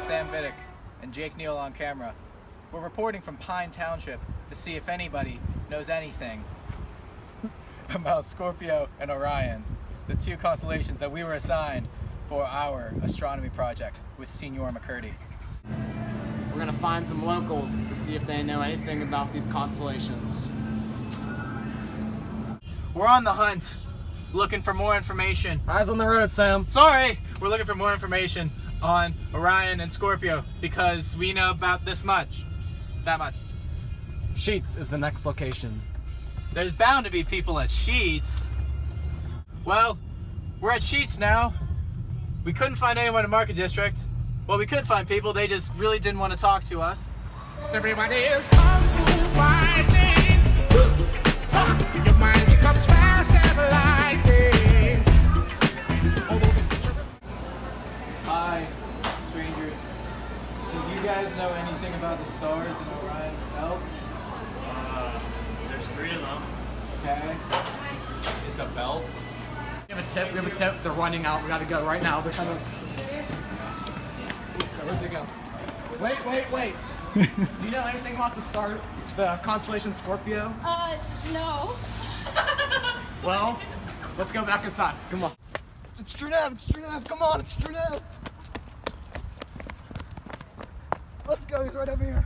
Sam Vidic and Jake Neal on camera. We're reporting from Pine Township to see if anybody knows anything about Scorpio and Orion, the two constellations that we were assigned for our astronomy project with Senior McCurdy. We're gonna find some locals to see if they know anything about these constellations. We're on the hunt, looking for more information. Eyes on the road, Sam. Sorry, we're looking for more information on Orion and Scorpio because we know about this much. That much. Sheets is the next location. There's bound to be people at Sheets. Well, we're at Sheets now. We couldn't find anyone in Market District. Well, we could find people, they just really didn't want to talk to us. Everybody is fighting. Your mind becomes fast as lightning. Hi, strangers. Do you guys know anything about the stars in Orion's belt? There's 3 of them. Okay. It's a belt. We have a tip. They're running out. We gotta go right now. They're coming. Where'd they go? Wait. Do you know anything about the constellation Scorpio? No. Well, let's go back inside. Come on. It's true nav, come on, it's true nav. Let's go, he's right over here.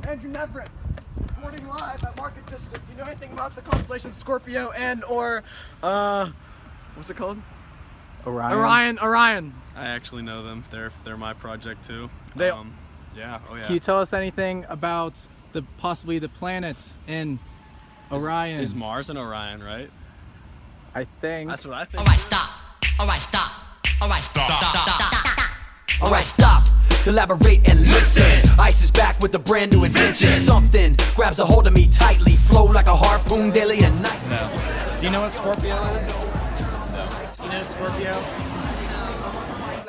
Andrew Neverett, reporting live at Market District. Do you know anything about the constellation Scorpio and or, what's it called? Orion. Orion. I actually know them. They're my project too. They- Yeah. Oh yeah. Can you tell us anything about possibly the planets in Orion? Is Mars and Orion, right? I think. That's what I think. Alright, stop. Alright, stop. Alright, stop. Alright, stop. Collaborate and listen. Ice is back with a brand new invention. Something grabs a hold of me tightly. Flow like a harpoon daily and night. No. Do you know what Scorpio is? No. Do you know Scorpio?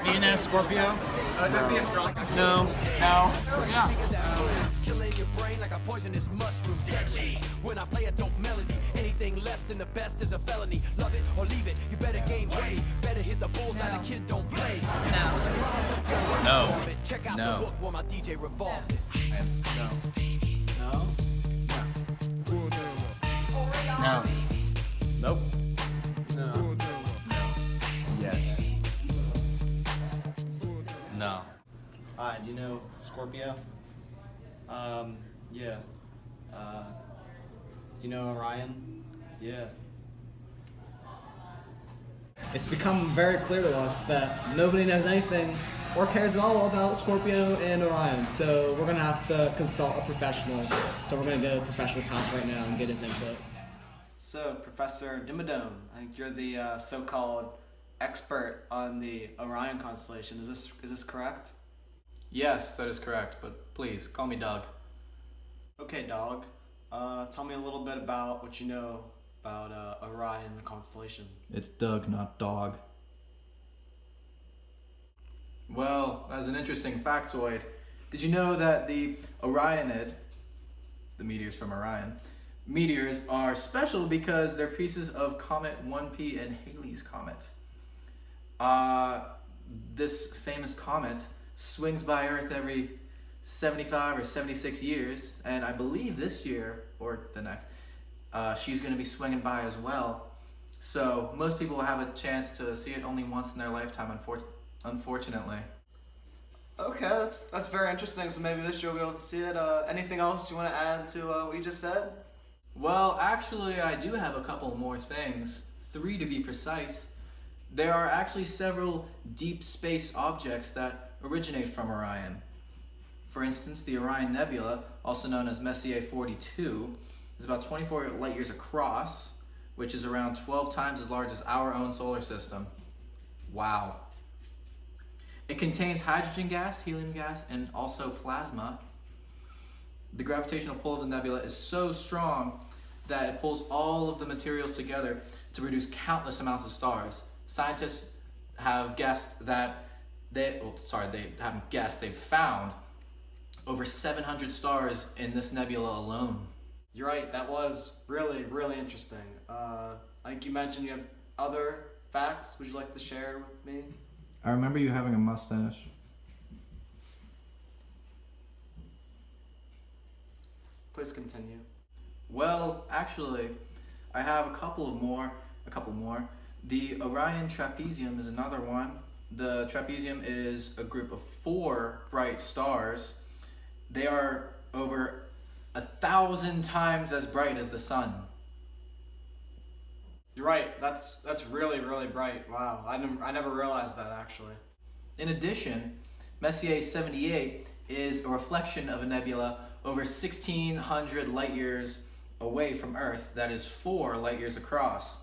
Do you know Scorpio? Is this the astrologer? No. Killing your brain like a poisonous mushroom. Deadly. When I play a dope melody, anything less than the best is a felony. Love it or leave it. You better gain weight. Better hit the bullseye. The kid don't play. No. Check out No. the book while my DJ revolves it. No. Nope. No. Yes. No. Hi, do you know Scorpio? Yeah. Do you know Orion? Yeah. It's become very clear to us that nobody knows anything or cares at all about Scorpio and Orion, so we're gonna have to consult a professional. So we're gonna go to the professional's house right now and get his input. So, Professor Dimmadome, I think you're the so-called expert on the Orion constellation. Is this correct? Yes, that is correct, but please, call me Doug. Okay, dog. Tell me a little bit about what you know about Orion, the constellation. It's Doug, not dog. Well, as an interesting factoid, did you know that the Orionid, the meteors from Orion, meteors are special because they're pieces of Comet 1P and Halley's Comet. This famous comet swings by Earth every 75 or 76 years, and I believe this year, or the next, she's going to be swinging by as well. So most people will have a chance to see it only once in their lifetime, unfortunately. Okay, that's very interesting, so maybe this year we'll be able to see it. Anything else you want to add to what you just said? Well, actually, I do have a couple more things, 3 to be precise. There are actually several deep space objects that originate from Orion. For instance, the Orion Nebula, also known as Messier 42, is about 24 light years across, which is around 12 times as large as our own solar system. Wow. It contains hydrogen gas, helium gas, and also plasma. The gravitational pull of the nebula is so strong that it pulls all of the materials together to produce countless amounts of stars. Scientists have guessed that they've found over 700 stars in this nebula alone. You're right, that was really, really interesting. Like you mentioned, you have other facts. Would you like to share with me? I remember you having a mustache. Please continue. Well, actually, I have a couple more. The Orion trapezium is another one. The trapezium is a group of 4 bright stars. They are over 1,000 times as bright as the sun. You're right. That's really bright. Wow. I never realized that actually. In addition, Messier 78 is a reflection of a nebula over 1,600 light years away from Earth that is 4 light years across.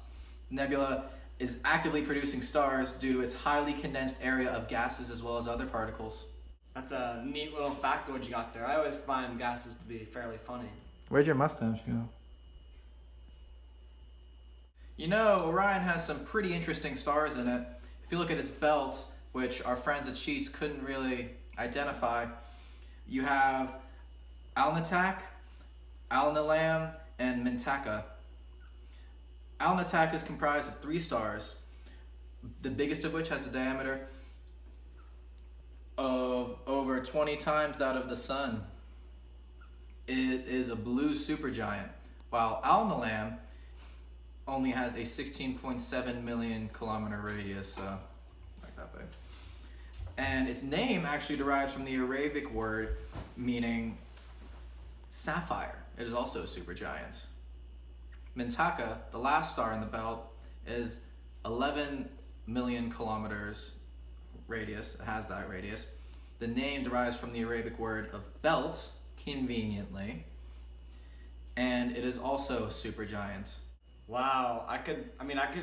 The nebula is actively producing stars due to its highly condensed area of gases as well as other particles. That's a neat little factoid you got there. I always find gases to be fairly funny. Where'd your mustache go? You know, Orion has some pretty interesting stars in it. If you look at its belt, which our friends at Sheets couldn't really identify, you have Alnitak, Alnilam, and Mintaka. Alnitak is comprised of 3 stars, the biggest of which has a diameter of over 20 times that of the sun. It is a blue supergiant, while Alnilam only has a 16.7 million kilometer radius, so not that big. And its name actually derives from the Arabic word meaning sapphire. It is also a supergiant. Mintaka, the last star in the belt, is 11 million kilometers radius. It has that radius. The name derives from the Arabic word of belt, conveniently, and it is also a supergiant. Wow, I could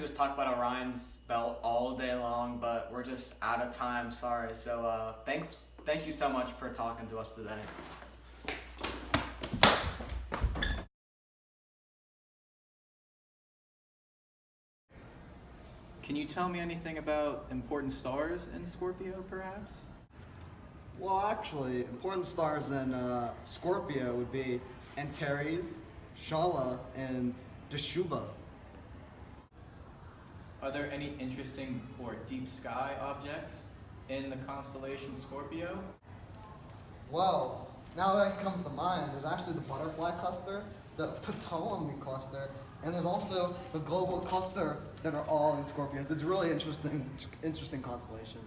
just talk about Orion's belt all day long, but we're just out of time. Sorry. So thank you so much for talking to us today. Can you tell me anything about important stars in Scorpio, perhaps? Well, actually, important stars in Scorpio would be Antares, Shala, and Dashuba. Are there any interesting or deep sky objects in the constellation Scorpio? Well, now that comes to mind, there's actually the butterfly cluster, the Ptolemy cluster, and there's also the global cluster that are all in Scorpio. So it's a really interesting constellation.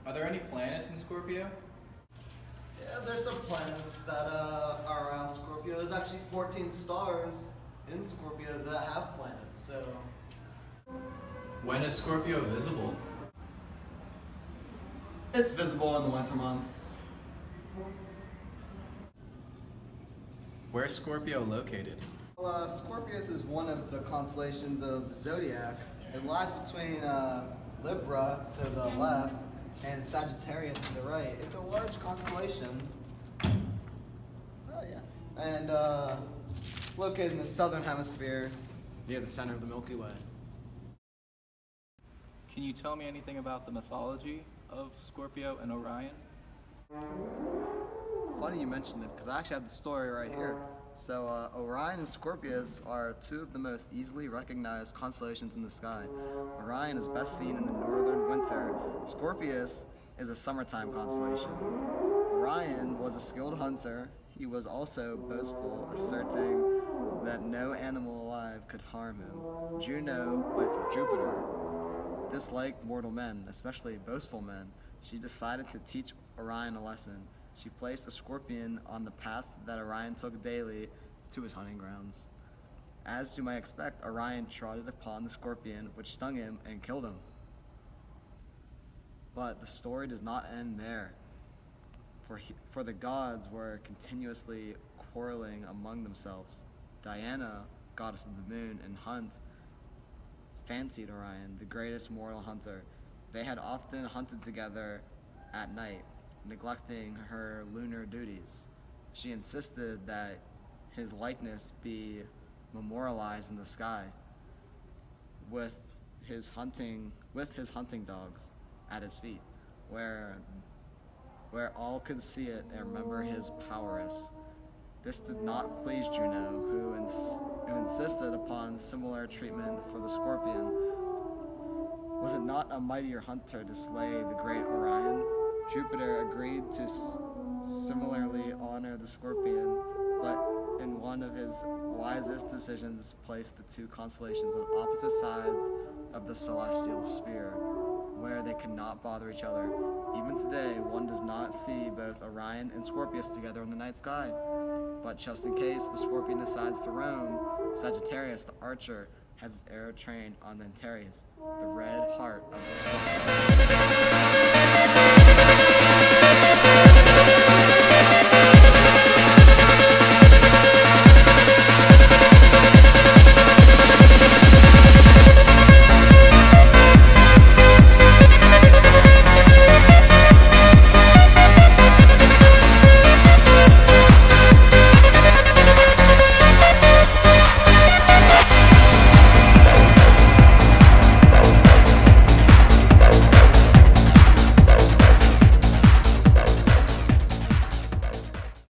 Are there any planets in Scorpio? Yeah, there's some planets that are around Scorpio. There's actually 14 stars in Scorpio that have planets. So When is Scorpio visible? it's visible in the winter months. Where's Scorpio located? Well, Scorpius is one of the constellations of the zodiac. It lies between Libra to the left and Sagittarius to the right. It's a large constellation. Oh yeah. And located in the southern hemisphere. Near the center of the Milky Way. Can you tell me anything about the mythology of Scorpio and Orion? Funny you mentioned it, because I actually have the story right here. So Orion and Scorpius are 2 of the most easily recognized constellations in the sky. Orion is best seen in the northern winter. Scorpius is a summertime constellation. Orion was a skilled hunter. He was also boastful, asserting that no animal alive could harm him. Juno, wife of Jupiter, disliked mortal men, especially boastful men. She decided to teach Orion a lesson. She placed a scorpion on the path that Orion took daily to his hunting grounds. As you might expect, Orion trotted upon the scorpion, which stung him and killed him. But the story does not end there, for the gods were continuously quarreling among themselves. Diana, goddess of the moon and hunt, fancied Orion, the greatest mortal hunter. They had often hunted together at night, neglecting her lunar duties. She insisted that his likeness be memorialized in the sky with his hunting dogs at his feet, where all could see it and remember his prowess. This did not please Juno, who insisted upon similar treatment for the Scorpion. Was it not a mightier hunter to slay the great Orion? Jupiter agreed to similarly honor the Scorpion, but in one of his wisest decisions placed the two constellations on opposite sides of the celestial sphere, where they could not bother each other. Even today, one does not see both Orion and Scorpius together in the night sky. But just in case the Scorpion decides to roam, Sagittarius, the archer, has his arrow trained on the Antares, the red heart of the Scorpion.